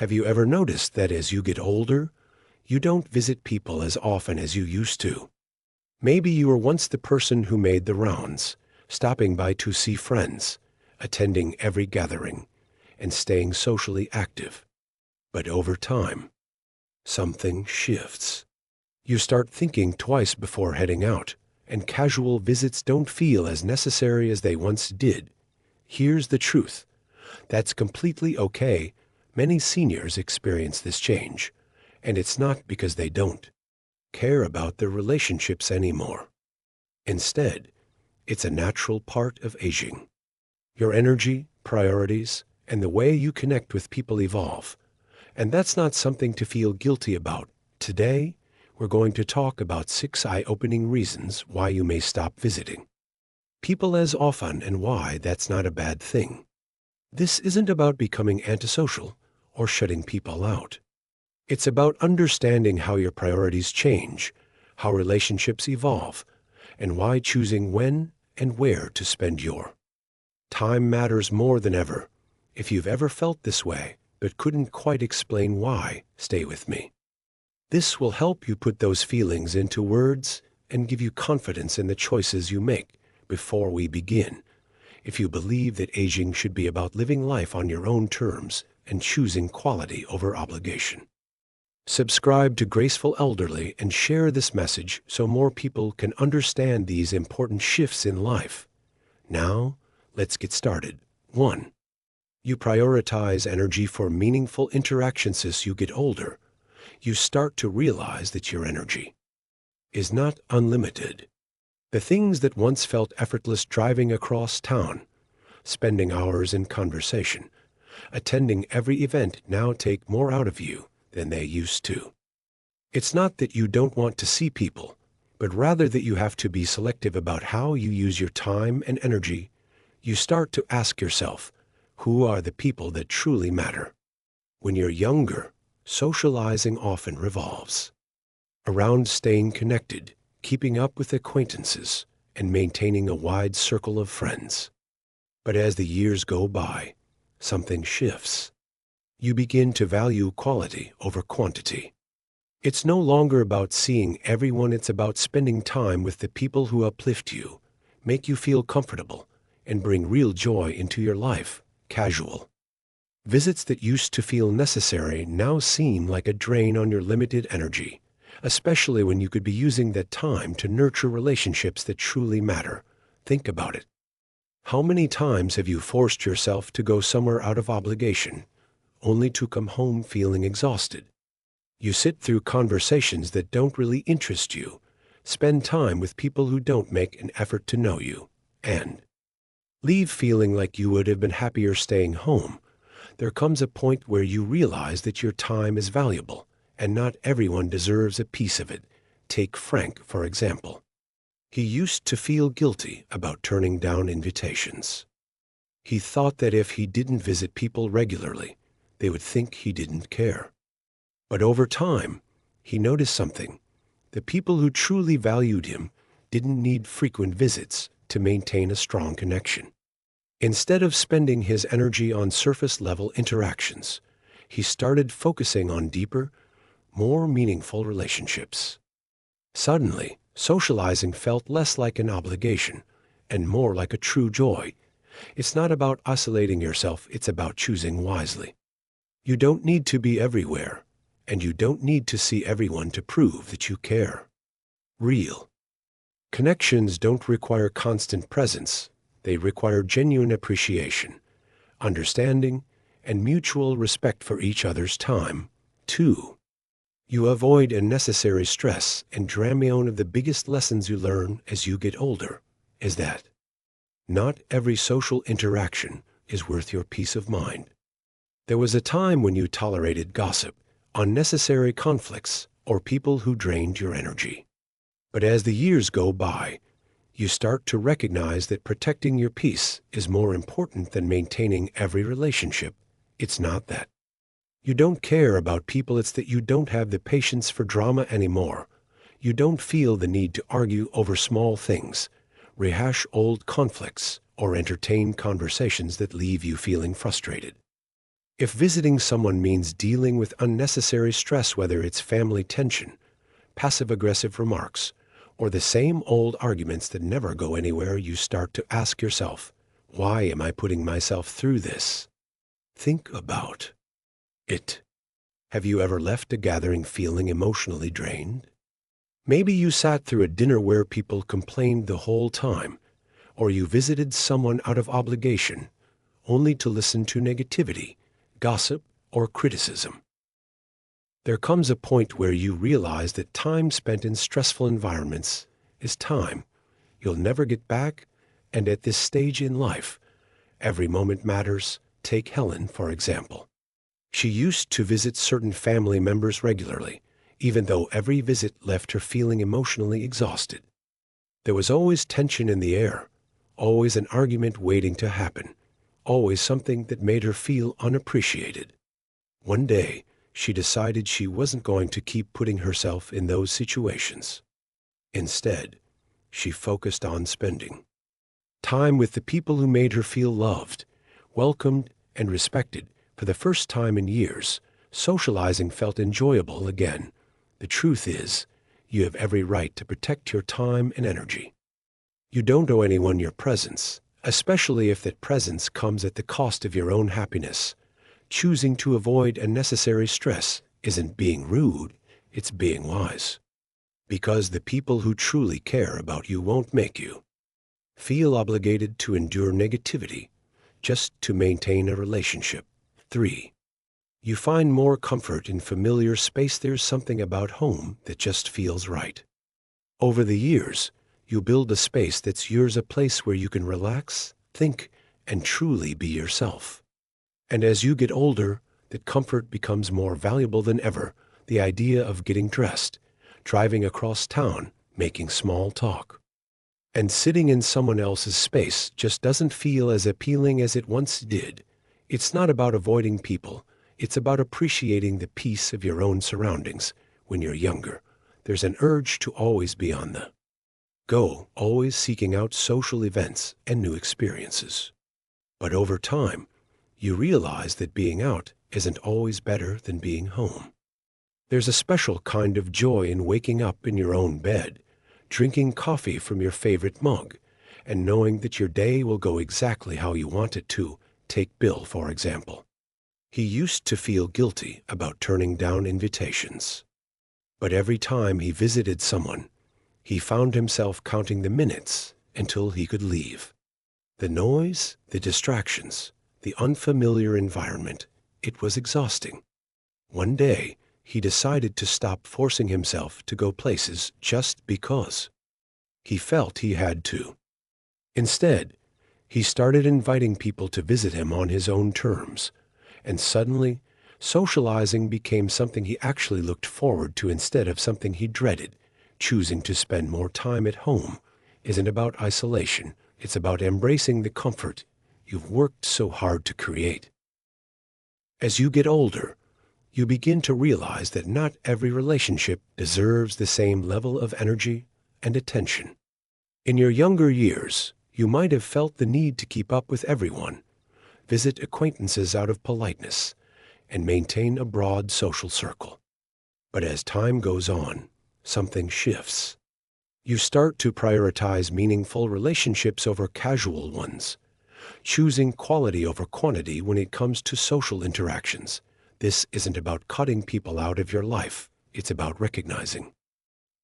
Have you ever noticed that as you get older, you don't visit people as often as you used to? Maybe you were once the person who made the rounds, stopping by to see friends, attending every gathering, and staying socially active. But over time, something shifts. You start thinking twice before heading out, and casual visits don't feel as necessary as they once did. Here's the truth. That's completely okay. Many seniors experience this change, and it's not because they don't care about their relationships anymore. Instead, it's a natural part of aging. Your energy, priorities, and the way you connect with people evolve. And that's not something to feel guilty about. Today, we're going to talk about 6 eye-opening reasons why you may stop visiting people as often and why that's not a bad thing. This isn't about becoming antisocial or shutting people out. It's about understanding how your priorities change, how relationships evolve, and why choosing when and where to spend your time matters more than ever. If you've ever felt this way but couldn't quite explain why, stay with me. This will help you put those feelings into words and give you confidence in the choices you make. Before we begin, if you believe that aging should be about living life on your own terms and choosing quality over obligation, subscribe to Graceful Elderly and share this message so more people can understand these important shifts in life. Now, let's get started. 1. You prioritize energy for meaningful interactions as you get older. You start to realize that your energy is not unlimited. The things that once felt effortless, driving across town, spending hours in conversation, attending every event, now take more out of you than they used to. It's not that you don't want to see people, but rather that you have to be selective about how you use your time and energy. You start to ask yourself, who are the people that truly matter? When you're younger, socializing often revolves around staying connected, keeping up with acquaintances, and maintaining a wide circle of friends. But as the years go by, something shifts. You begin to value quality over quantity. It's no longer about seeing everyone, it's about spending time with the people who uplift you, make you feel comfortable, and bring real joy into your life. Casual visits that used to feel necessary now seem like a drain on your limited energy, especially when you could be using that time to nurture relationships that truly matter. Think about it. How many times have you forced yourself to go somewhere out of obligation, only to come home feeling exhausted? You sit through conversations that don't really interest you, spend time with people who don't make an effort to know you, and leave feeling like you would have been happier staying home. There comes a point where you realize that your time is valuable, and not everyone deserves a piece of it. Take Frank, for example. He used to feel guilty about turning down invitations. He thought that if he didn't visit people regularly, they would think he didn't care. But over time, he noticed something. The people who truly valued him didn't need frequent visits to maintain a strong connection. Instead of spending his energy on surface-level interactions, he started focusing on deeper, more meaningful relationships. Suddenly, socializing felt less like an obligation and more like a true joy. It's not about isolating yourself, it's about choosing wisely. You don't need to be everywhere, and you don't need to see everyone to prove that you care. Real connections don't require constant presence. They require genuine appreciation, understanding, and mutual respect for each other's time. 2. You avoid unnecessary stress and drama. One of the biggest lessons you learn as you get older is that not every social interaction is worth your peace of mind. There was a time when you tolerated gossip, unnecessary conflicts, or people who drained your energy. But as the years go by, you start to recognize that protecting your peace is more important than maintaining every relationship. It's not that you don't care about people, it's that you don't have the patience for drama anymore. You don't feel the need to argue over small things, rehash old conflicts, or entertain conversations that leave you feeling frustrated. If visiting someone means dealing with unnecessary stress, whether it's family tension, passive-aggressive remarks, or the same old arguments that never go anywhere, you start to ask yourself, why am I putting myself through this? Think about it. Have you ever left a gathering feeling emotionally drained? Maybe you sat through a dinner where people complained the whole time, or you visited someone out of obligation, only to listen to negativity, gossip, or criticism. There comes a point where you realize that time spent in stressful environments is time you'll never get back, and at this stage in life, every moment matters. Take Helen, for example. She used to visit certain family members regularly, even though every visit left her feeling emotionally exhausted. There was always tension in the air, always an argument waiting to happen, always something that made her feel unappreciated. One day, she decided she wasn't going to keep putting herself in those situations. Instead, she focused on spending time with the people who made her feel loved, welcomed, and respected. For the first time in years, socializing felt enjoyable again. The truth is, you have every right to protect your time and energy. You don't owe anyone your presence, especially if that presence comes at the cost of your own happiness. Choosing to avoid unnecessary stress isn't being rude, it's being wise. Because the people who truly care about you won't make you feel obligated to endure negativity just to maintain a relationship. 3. You find more comfort in familiar space. There's something about home that just feels right. Over the years, you build a space that's yours, a place where you can relax, think, and truly be yourself. And as you get older, that comfort becomes more valuable than ever. The idea of getting dressed, driving across town, making small talk, and sitting in someone else's space just doesn't feel as appealing as it once did. It's not about avoiding people. It's about appreciating the peace of your own surroundings. When you're younger, there's an urge to always be on the go, always seeking out social events and new experiences. But over time, you realize that being out isn't always better than being home. There's a special kind of joy in waking up in your own bed, drinking coffee from your favorite mug, and knowing that your day will go exactly how you want it to. Take Bill, for example. He used to feel guilty about turning down invitations. But every time he visited someone, he found himself counting the minutes until he could leave. The noise, the distractions, the unfamiliar environment, it was exhausting. One day, he decided to stop forcing himself to go places just because he felt he had to. Instead, he started inviting people to visit him on his own terms, and suddenly, socializing became something he actually looked forward to instead of something he dreaded. Choosing to spend more time at home isn't about isolation, it's about embracing the comfort you've worked so hard to create. As you get older, you begin to realize that not every relationship deserves the same level of energy and attention. In your younger years, you might have felt the need to keep up with everyone, visit acquaintances out of politeness, and maintain a broad social circle. But as time goes on, something shifts. You start to prioritize meaningful relationships over casual ones, choosing quality over quantity when it comes to social interactions. This isn't about cutting people out of your life. It's about recognizing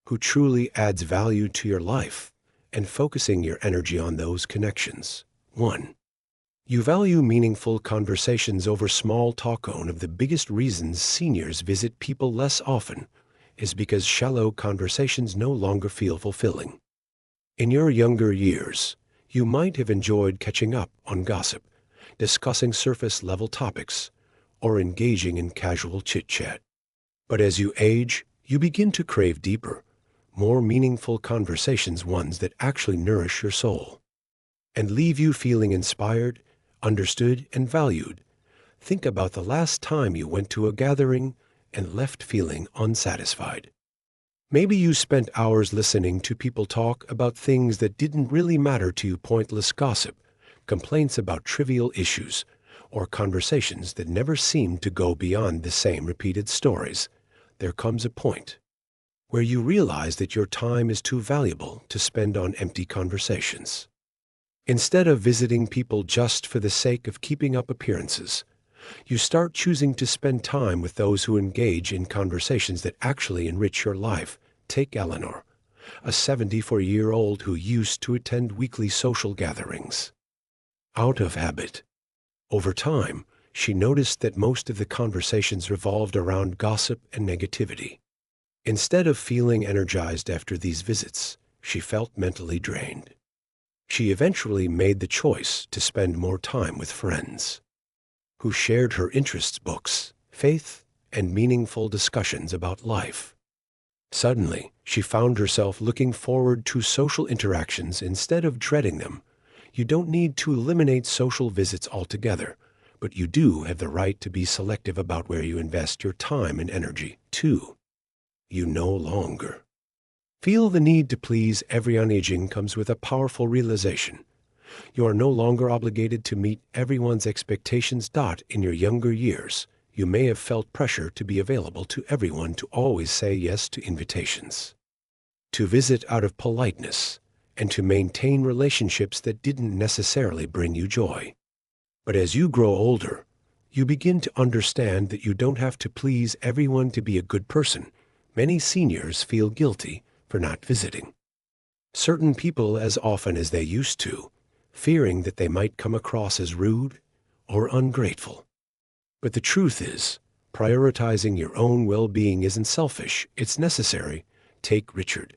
who truly adds value to your life and focusing your energy on those connections. 1. You value meaningful conversations over small talk. One of the biggest reasons seniors visit people less often is because shallow conversations no longer feel fulfilling. In your younger years, you might have enjoyed catching up on gossip, discussing surface-level topics, or engaging in casual chit-chat. But as you age, you begin to crave deeper, more meaningful conversations, ones that actually nourish your soul and leave you feeling inspired, understood, and valued. Think about the last time you went to a gathering and left feeling unsatisfied. Maybe you spent hours listening to people talk about things that didn't really matter to you, pointless gossip, complaints about trivial issues, or conversations that never seem to go beyond the same repeated stories, there comes a point where you realize that your time is too valuable to spend on empty conversations. Instead of visiting people just for the sake of keeping up appearances, you start choosing to spend time with those who engage in conversations that actually enrich your life. Take Eleanor, a 74-year-old who used to attend weekly social gatherings. Out of habit. Over time, she noticed that most of the conversations revolved around gossip and negativity. Instead of feeling energized after these visits, she felt mentally drained. She eventually made the choice to spend more time with friends who shared her interests, books, faith, and meaningful discussions about life. Suddenly, she found herself looking forward to social interactions instead of dreading them. You don't need to eliminate social visits altogether, but you do have the right to be selective about where you invest your time and energy, too. You no longer feel the need to please everyone. Aging comes with a powerful realization. You are no longer obligated to meet everyone's expectations. In your younger years, you may have felt pressure to be available to everyone, to always say yes to invitations, to visit out of politeness, and to maintain relationships that didn't necessarily bring you joy. But as you grow older, you begin to understand that you don't have to please everyone to be a good person. Many seniors feel guilty for not visiting certain people as often as they used to, fearing that they might come across as rude or ungrateful. But the truth is, prioritizing your own well-being isn't selfish, it's necessary. Take Richard,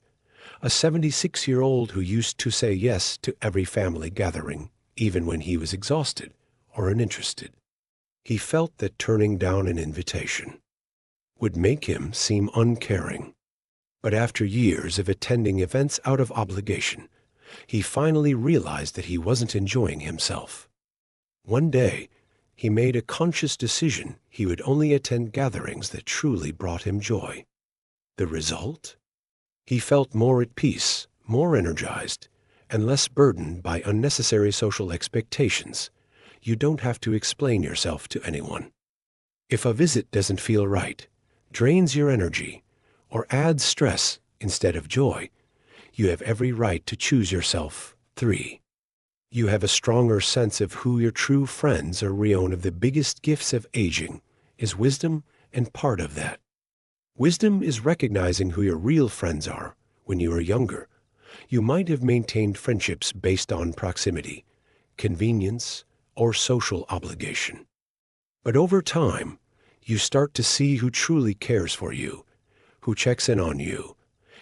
a 76-year-old who used to say yes to every family gathering, even when he was exhausted or uninterested. He felt that turning down an invitation would make him seem uncaring. But after years of attending events out of obligation, he finally realized that he wasn't enjoying himself. One day, he made a conscious decision he would only attend gatherings that truly brought him joy. The result? He felt more at peace, more energized, and less burdened by unnecessary social expectations. You don't have to explain yourself to anyone. If a visit doesn't feel right, drains your energy, or adds stress instead of joy, you have every right to choose yourself. 3. You have a stronger sense of who your true friends are. One of the biggest gifts of aging is wisdom, and part of that wisdom is recognizing who your real friends are. When you were younger, you might have maintained friendships based on proximity, convenience, or social obligation. But over time, you start to see who truly cares for you, who checks in on you,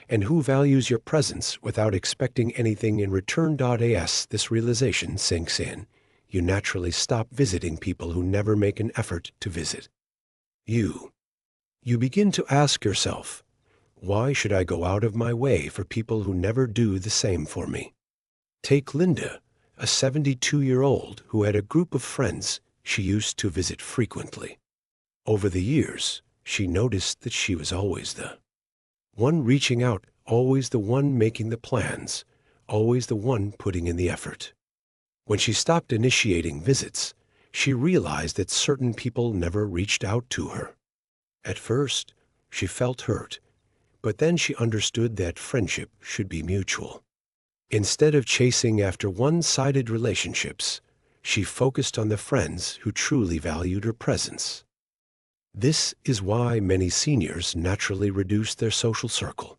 and who values your presence without expecting anything in return. As this realization sinks in, you naturally stop visiting people who never make an effort to visit you. You begin to ask yourself, why should I go out of my way for people who never do the same for me? Take Linda, a 72-year-old who had a group of friends she used to visit frequently. Over the years, she noticed that she was always the one reaching out, always the one making the plans, always the one putting in the effort. When she stopped initiating visits, she realized that certain people never reached out to her. At first, she felt hurt, but then she understood that friendship should be mutual. Instead of chasing after one-sided relationships, she focused on the friends who truly valued her presence. This is why many seniors naturally reduce their social circle.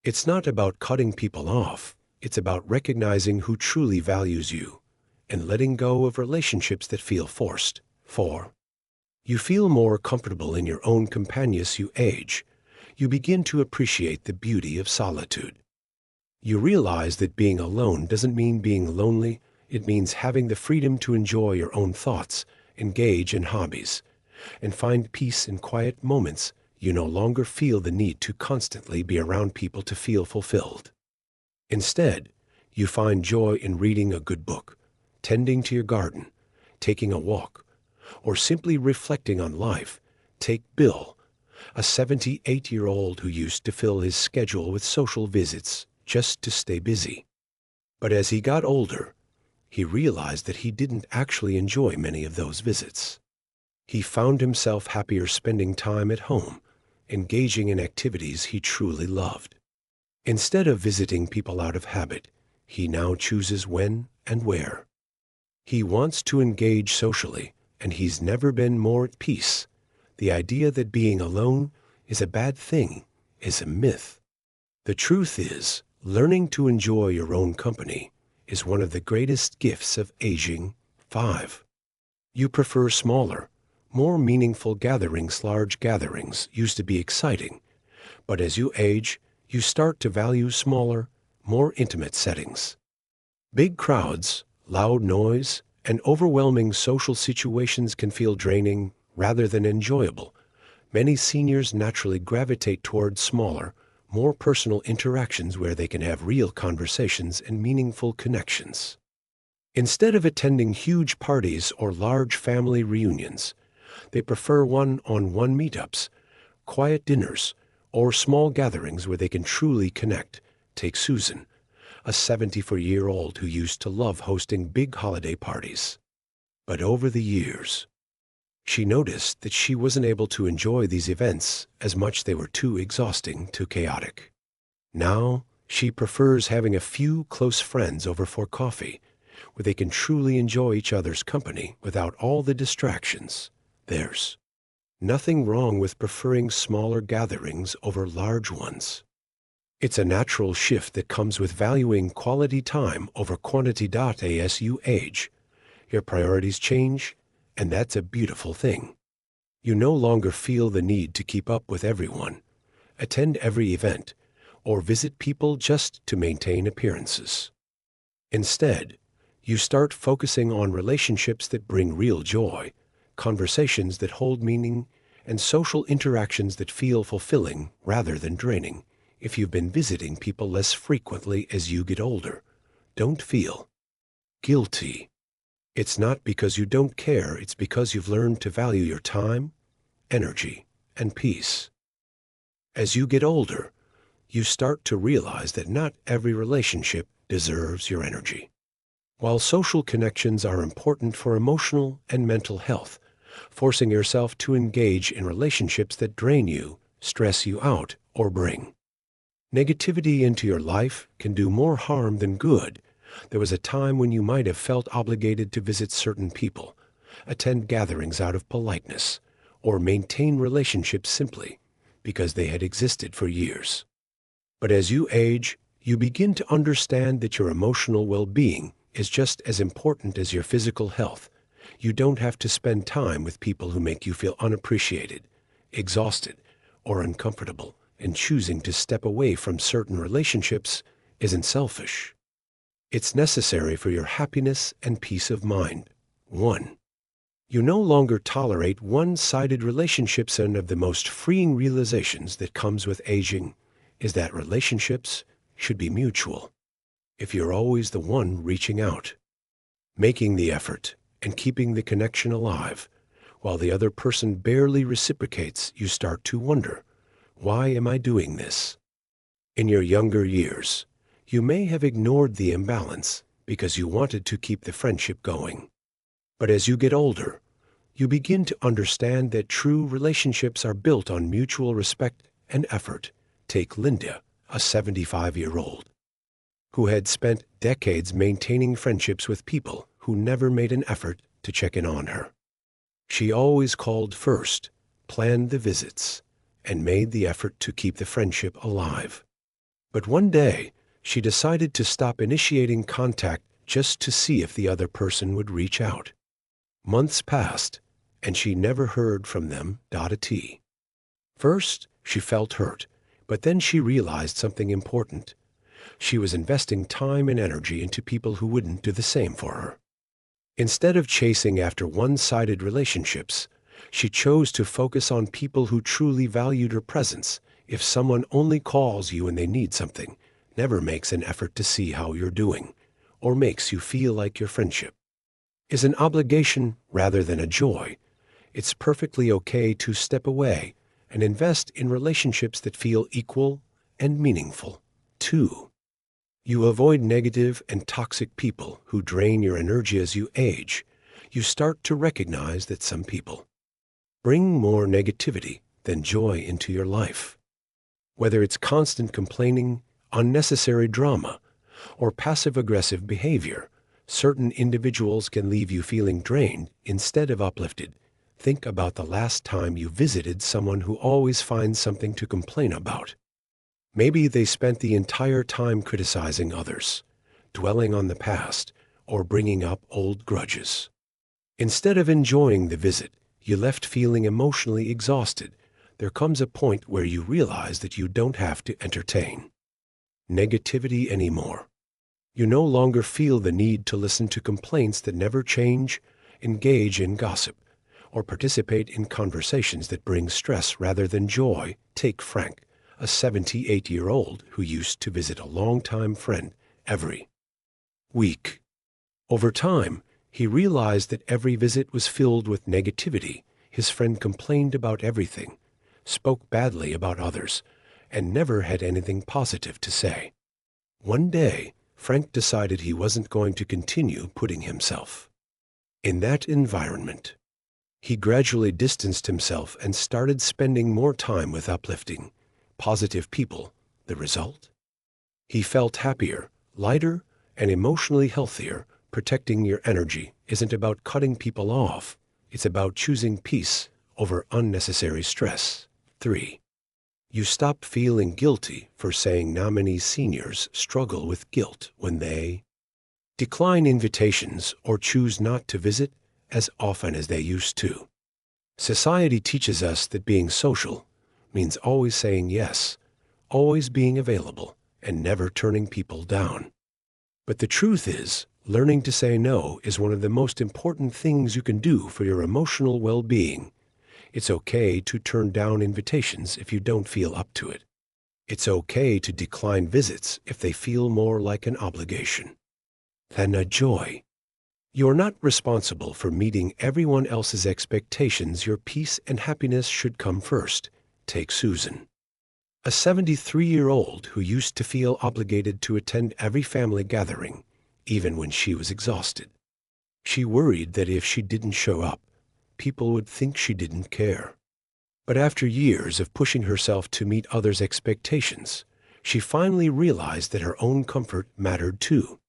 It's not about cutting people off, it's about recognizing who truly values you and letting go of relationships that feel forced. 4. You feel more comfortable in your own company. As you age, you begin to appreciate the beauty of solitude. You realize that being alone doesn't mean being lonely, it means having the freedom to enjoy your own thoughts, engage in hobbies, and find peace in quiet moments. You no longer feel the need to constantly be around people to feel fulfilled. Instead, you find joy in reading a good book, tending to your garden, taking a walk, or simply reflecting on life. Take Bill, a 78-year-old who used to fill his schedule with social visits just to stay busy. But as he got older, he realized that he didn't actually enjoy many of those visits. He found himself happier spending time at home, engaging in activities he truly loved. Instead of visiting people out of habit, he now chooses when and where. He wants to engage socially, and he's never been more at peace. The idea that being alone is a bad thing is a myth. The truth is, learning to enjoy your own company is one of the greatest gifts of aging. 5. You prefer smaller, more meaningful gatherings. Large gatherings used to be exciting, but as you age, you start to value smaller, more intimate settings. Big crowds, loud noise, and overwhelming social situations can feel draining rather than enjoyable. Many seniors naturally gravitate towards smaller, more personal interactions where they can have real conversations and meaningful connections. Instead of attending huge parties or large family reunions, they prefer one-on-one meetups, quiet dinners, or small gatherings where they can truly connect. Take Susan, a 74-year-old who used to love hosting big holiday parties. But over the years, she noticed that she wasn't able to enjoy these events as much. They were too exhausting, too chaotic. Now, she prefers having a few close friends over for coffee, where they can truly enjoy each other's company without all the distractions. There's nothing wrong with preferring smaller gatherings over large ones. It's a natural shift that comes with valuing quality time over quantity. As you age, your priorities change, and that's a beautiful thing. You no longer feel the need to keep up with everyone, attend every event, or visit people just to maintain appearances. Instead, you start focusing on relationships that bring real joy, conversations that hold meaning, and social interactions that feel fulfilling rather than draining. If you've been visiting people less frequently as you get older, don't feel guilty. It's not because you don't care, it's because you've learned to value your time, energy, and peace. As you get older, you start to realize that not every relationship deserves your energy. While social connections are important for emotional and mental health, forcing yourself to engage in relationships that drain you, stress you out, or bring negativity into your life can do more harm than good. There was a time when you might have felt obligated to visit certain people, attend gatherings out of politeness, or maintain relationships simply because they had existed for years. But as you age, you begin to understand that your emotional well-being is just as important as your physical health. You don't have to spend time with people who make you feel unappreciated, exhausted, or uncomfortable, and choosing to step away from certain relationships isn't selfish. It's necessary for your happiness and peace of mind. 1. You no longer tolerate one-sided relationships. One of the most freeing realizations that comes with aging is that relationships should be mutual. If you're always the one reaching out, making the effort, and keeping the connection alive, while the other person barely reciprocates, you start to wonder, why am I doing this? In your younger years, you may have ignored the imbalance because you wanted to keep the friendship going. But as you get older, you begin to understand that true relationships are built on mutual respect and effort. Take Linda, a 75-year-old, who had spent decades maintaining friendships with people who never made an effort to check in on her. She always called first, planned the visits, and made the effort to keep the friendship alive. But one day, she decided to stop initiating contact just to see if the other person would reach out. Months passed, and she never heard from them. First, she felt hurt, but then she realized something important. She was investing time and energy into people who wouldn't do the same for her. Instead of chasing after one-sided relationships, she chose to focus on people who truly valued her presence. If someone only calls you when they need something, never makes an effort to see how you're doing, or makes you feel like your friendship is an obligation rather than a joy, it's perfectly okay to step away and invest in relationships that feel equal and meaningful. 2. You avoid negative and toxic people who drain your energy as you age. You start to recognize that some people bring more negativity than joy into your life. Whether it's constant complaining, unnecessary drama, or passive-aggressive behavior, certain individuals can leave you feeling drained instead of uplifted. Think about the last time you visited someone who always finds something to complain about. Maybe they spent the entire time criticizing others, dwelling on the past, or bringing up old grudges. Instead of enjoying the visit, you left feeling emotionally exhausted. There comes a point where you realize that you don't have to entertain negativity anymore. You no longer feel the need to listen to complaints that never change, engage in gossip, or participate in conversations that bring stress rather than joy. Take Frank, a 78-year-old who used to visit a longtime friend every week. Over time, he realized that every visit was filled with negativity. His friend complained about everything, spoke badly about others, and never had anything positive to say. One day, Frank decided he wasn't going to continue putting himself in that environment. He gradually distanced himself and started spending more time with uplifting, positive people. The result? He felt happier, lighter, and emotionally healthier. Protecting your energy isn't about cutting people off. It's about choosing peace over unnecessary stress. 3. You stop feeling guilty for saying no. Many seniors struggle with guilt when they decline invitations or choose not to visit as often as they used to. Society teaches us that being social means always saying yes, always being available, and never turning people down. But the truth is, learning to say no is one of the most important things you can do for your emotional well-being. It's okay to turn down invitations if you don't feel up to it. It's okay to decline visits if they feel more like an obligation than a joy. You're not responsible for meeting everyone else's expectations. Your peace and happiness should come first. Take Susan, a 73-year-old who used to feel obligated to attend every family gathering, even when she was exhausted. She worried that if she didn't show up, people would think she didn't care. But after years of pushing herself to meet others' expectations, she finally realized that her own comfort mattered too.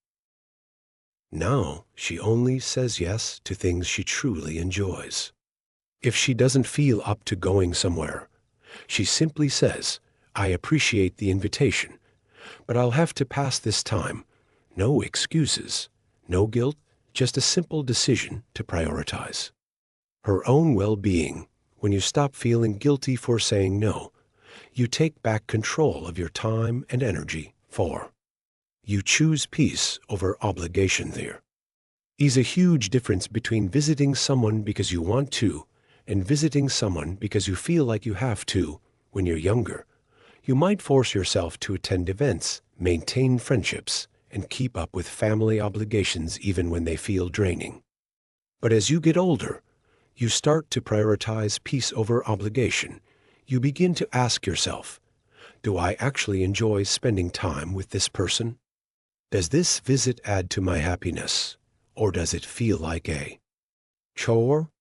Now, she only says yes to things she truly enjoys. If she doesn't feel up to going somewhere, she simply says, "I appreciate the invitation, but I'll have to pass this time." No excuses, no guilt, just a simple decision to prioritize her own well-being. When you stop feeling guilty for saying no, you take back control of your time and energy. 4. You choose peace over obligation. There is a huge difference between visiting someone because you want to and visiting someone because you feel like you have to. When you're younger, you might force yourself to attend events, maintain friendships, and keep up with family obligations even when they feel draining. But as you get older, you start to prioritize peace over obligation. You begin to ask yourself, do I actually enjoy spending time with this person? Does this visit add to my happiness, or does it feel like a chore?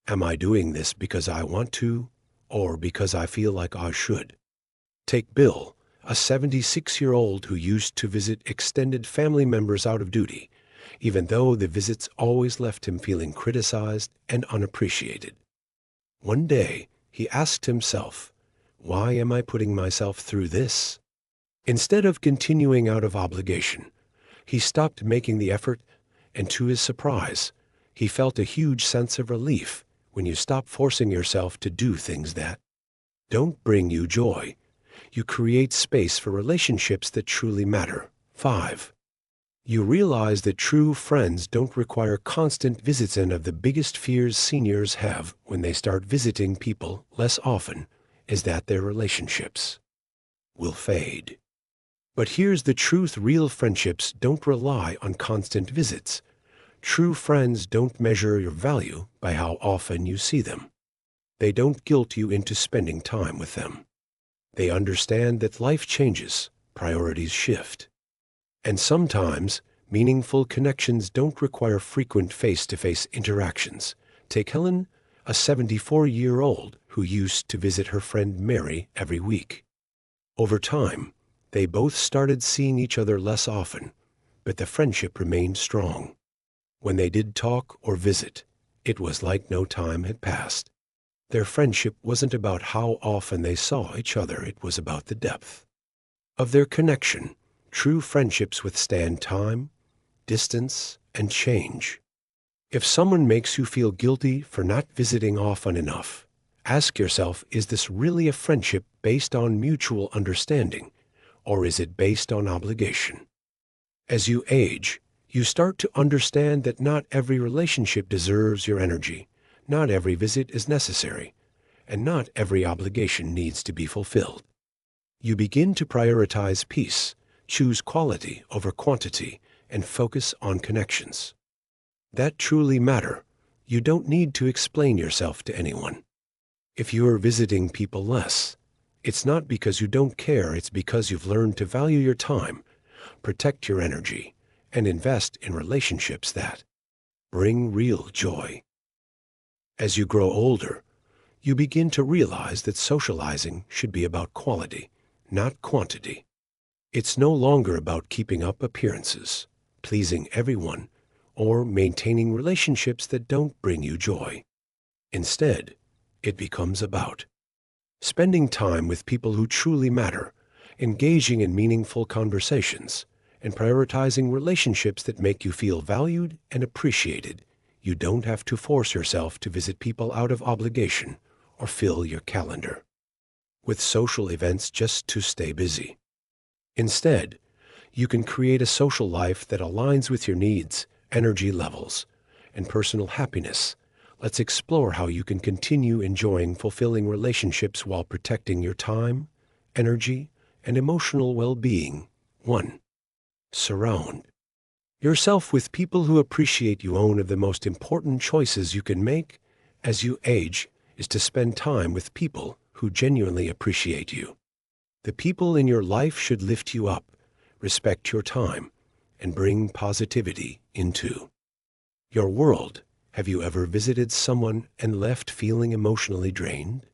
Am I doing this because I want to, or because I feel like I should? Take Bill, a 76-year-old who used to visit extended family members out of duty, even though the visits always left him feeling criticized and unappreciated. One day, he asked himself, why am I putting myself through this? Instead of continuing out of obligation, he stopped making the effort, and to his surprise, he felt a huge sense of relief. When you stop forcing yourself to do things that don't bring you joy, you create space for relationships that truly matter. 5. You realize that true friends don't require constant visits. One of the biggest fears seniors have when they start visiting people less often is that their relationships will fade. But here's the truth: real friendships don't rely on constant visits. True friends don't measure your value by how often you see them. They don't guilt you into spending time with them. They understand that life changes, priorities shift, And sometimes, meaningful connections don't require frequent face-to-face interactions. Take Helen, a 74-year-old who used to visit her friend Mary every week. Over time, they both started seeing each other less often, but the friendship remained strong. When they did talk or visit, it was like no time had passed. Their friendship wasn't about how often they saw each other, it was about the depth of their connection. True friendships withstand time, distance, and change. If someone makes you feel guilty for not visiting often enough, ask yourself, is this really a friendship based on mutual understanding, or is it based on obligation? As you age, you start to understand that not every relationship deserves your energy, not every visit is necessary, and not every obligation needs to be fulfilled. You begin to prioritize peace, choose quality over quantity, and focus on connections that truly matter. You don't need to explain yourself to anyone. If you are visiting people less, it's not because you don't care, it's because you've learned to value your time, protect your energy, and invest in relationships that bring real joy. As you grow older, you begin to realize that socializing should be about quality, not quantity. It's no longer about keeping up appearances, pleasing everyone, or maintaining relationships that don't bring you joy. Instead, it becomes about spending time with people who truly matter, engaging in meaningful conversations, and prioritizing relationships that make you feel valued and appreciated. You don't have to force yourself to visit people out of obligation or fill your calendar with social events just to stay busy. Instead, you can create a social life that aligns with your needs, energy levels, and personal happiness. Let's explore how you can continue enjoying fulfilling relationships while protecting your time, energy, and emotional well-being. 1. Surround yourself with people who appreciate you. One of the most important choices you can make as you age is to spend time with people who genuinely appreciate you. The people in your life should lift you up, respect your time, and bring positivity into your world. Have you ever visited someone and left feeling emotionally drained?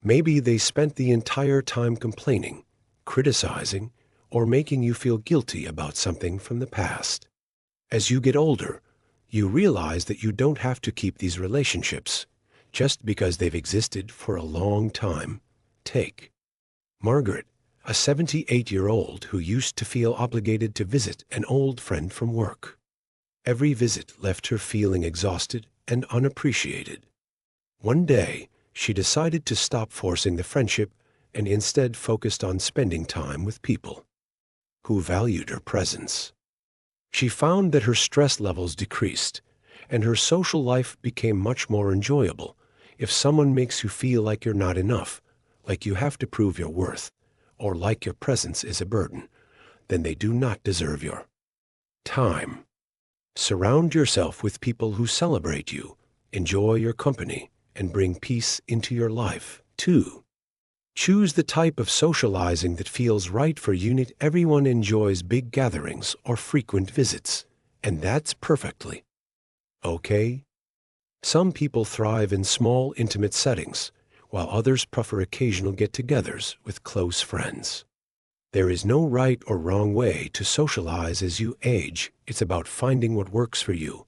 Maybe they spent the entire time complaining, criticizing, or making you feel guilty about something from the past. As you get older, you realize that you don't have to keep these relationships just because they've existed for a long time. Take Margaret, a 78-year-old who used to feel obligated to visit an old friend from work. Every visit left her feeling exhausted and unappreciated. One day, she decided to stop forcing the friendship and instead focused on spending time with people who valued her presence. She found that her stress levels decreased, and her social life became much more enjoyable. If someone makes you feel like you're not enough, like you have to prove your worth, or like your presence is a burden, then they do not deserve your time. Surround yourself with people who celebrate you, enjoy your company, and bring peace into your life. 2. Choose the type of socializing that feels right for you. Not everyone enjoys big gatherings or frequent visits, and that's perfectly okay. Some people thrive in small, intimate settings, while others prefer occasional get-togethers with close friends. There is no right or wrong way to socialize as you age. It's about finding what works for you.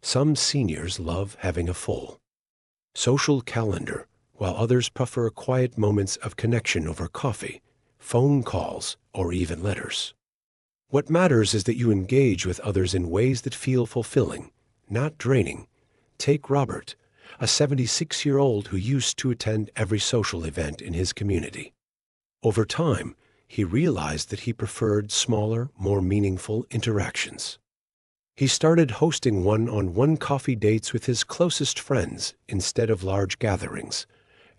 Some seniors love having a full social calendar, while others prefer quiet moments of connection over coffee, phone calls, or even letters. What matters is that you engage with others in ways that feel fulfilling, not draining. Take Robert, a 76-year-old who used to attend every social event in his community. Over time, he realized that he preferred smaller, more meaningful interactions. He started hosting one-on-one coffee dates with his closest friends instead of large gatherings,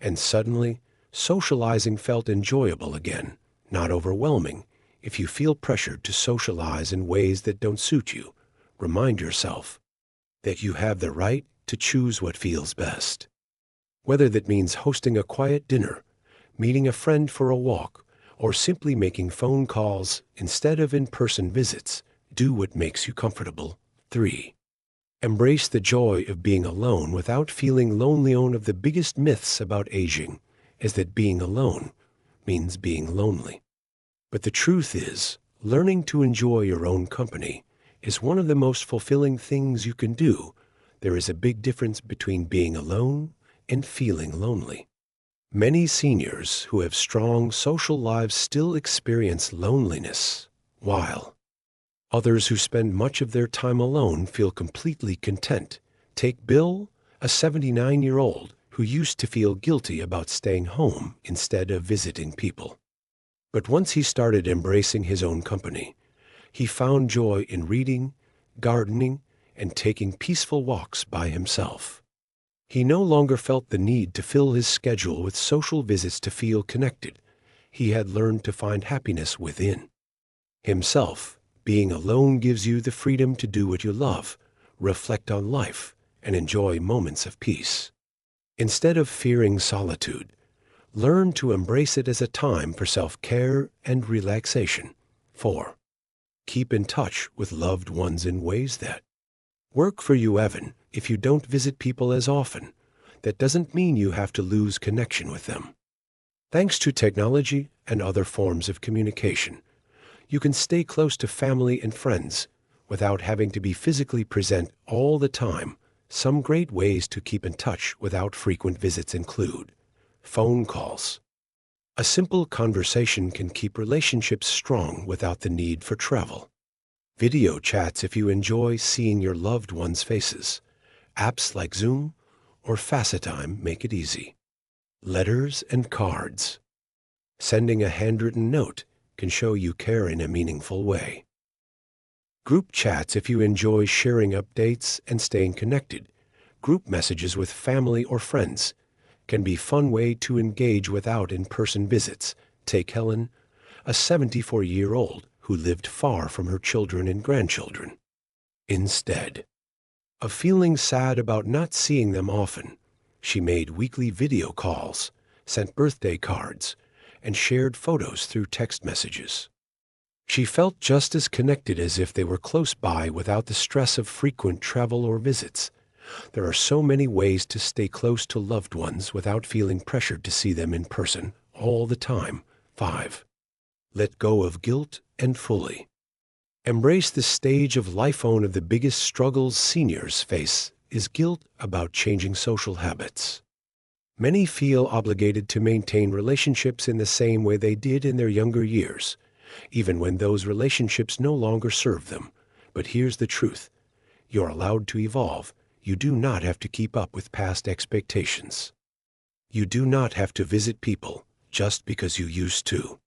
and suddenly, socializing felt enjoyable again, not overwhelming. If you feel pressured to socialize in ways that don't suit you, remind yourself that you have the right to choose what feels best. Whether that means hosting a quiet dinner, meeting a friend for a walk, or simply making phone calls instead of in-person visits. Do what makes you comfortable. 3. Embrace the joy of being alone without feeling lonely. One of the biggest myths about aging is that being alone means being lonely. But the truth is, learning to enjoy your own company is one of the most fulfilling things you can do. There is a big difference between being alone and feeling lonely. Many seniors who have strong social lives still experience loneliness, while others who spend much of their time alone feel completely content. Take Bill, a 79-year-old who used to feel guilty about staying home instead of visiting people. But once he started embracing his own company, he found joy in reading, gardening, and taking peaceful walks by himself. He no longer felt the need to fill his schedule with social visits to feel connected. He had learned to find happiness within himself. Being alone gives you the freedom to do what you love, reflect on life, and enjoy moments of peace. Instead of fearing solitude, learn to embrace it as a time for self-care and relaxation. 4. Keep in touch with loved ones in ways that work for you. Even if you don't visit people as often, that doesn't mean you have to lose connection with them. Thanks to technology and other forms of communication, you can stay close to family and friends without having to be physically present all the time. Some great ways to keep in touch without frequent visits include phone calls. A simple conversation can keep relationships strong without the need for travel. Video chats if you enjoy seeing your loved ones' faces. Apps like Zoom or FaceTime make it easy. Letters and cards. Sending a handwritten note can show you care in a meaningful way. Group chats if you enjoy sharing updates and staying connected. Group messages with family or friends can be a fun way to engage without in-person visits. Take Helen, a 74-year-old who lived far from her children and grandchildren. Instead of feeling sad about not seeing them often, she made weekly video calls, sent birthday cards, and shared photos through text messages. She felt just as connected as if they were close by without the stress of frequent travel or visits. There are so many ways to stay close to loved ones without feeling pressured to see them in person all the time. 5. Let go of guilt and fully embrace this stage of life. One of the biggest struggles seniors face is guilt about changing social habits. Many feel obligated to maintain relationships in the same way they did in their younger years, even when those relationships no longer serve them. But here's the truth. You're allowed to evolve. You do not have to keep up with past expectations. You do not have to visit people just because you used to.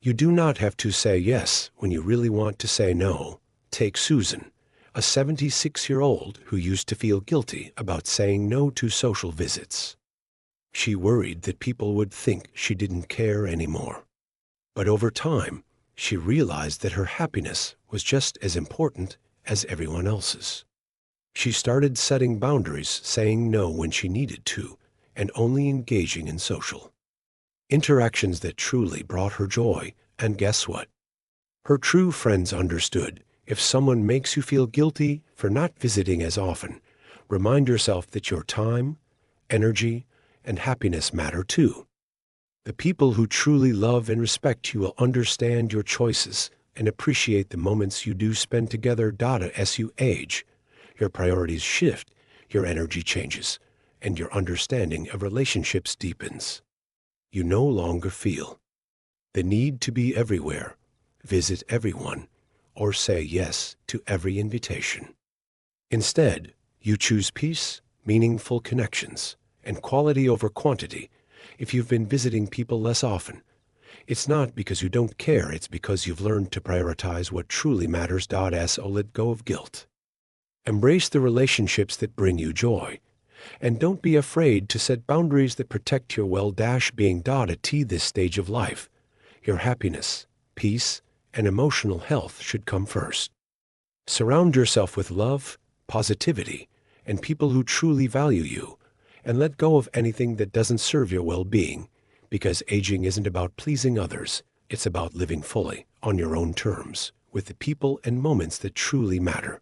You do not have to say yes when you really want to say no. Take Susan, a 76-year-old who used to feel guilty about saying no to social visits. She worried that people would think she didn't care anymore. But over time, she realized that her happiness was just as important as everyone else's. She started setting boundaries, saying no when she needed to, and only engaging in social interactions that truly brought her joy. And guess what? Her true friends understood. If someone makes you feel guilty for not visiting as often, remind yourself that your time, energy, and happiness matter too. The people who truly love and respect you will understand your choices and appreciate the moments you do spend together. As you age, your priorities shift, your energy changes, and your understanding of relationships deepens. You no longer feel the need to be everywhere, visit everyone, or say yes to every invitation. Instead, you choose peace, meaningful connections, and quality over quantity. If you've been visiting people less often, it's not because you don't care, it's because you've learned to prioritize what truly matters. So let go of guilt. Embrace the relationships that bring you joy. And don't be afraid to set boundaries that protect your well-being. At this stage of life, your happiness, peace, and emotional health should come first. Surround yourself with love, positivity, and people who truly value you, and let go of anything that doesn't serve your well-being, because aging isn't about pleasing others, It's about living fully, on your own terms, with the people and moments that truly matter.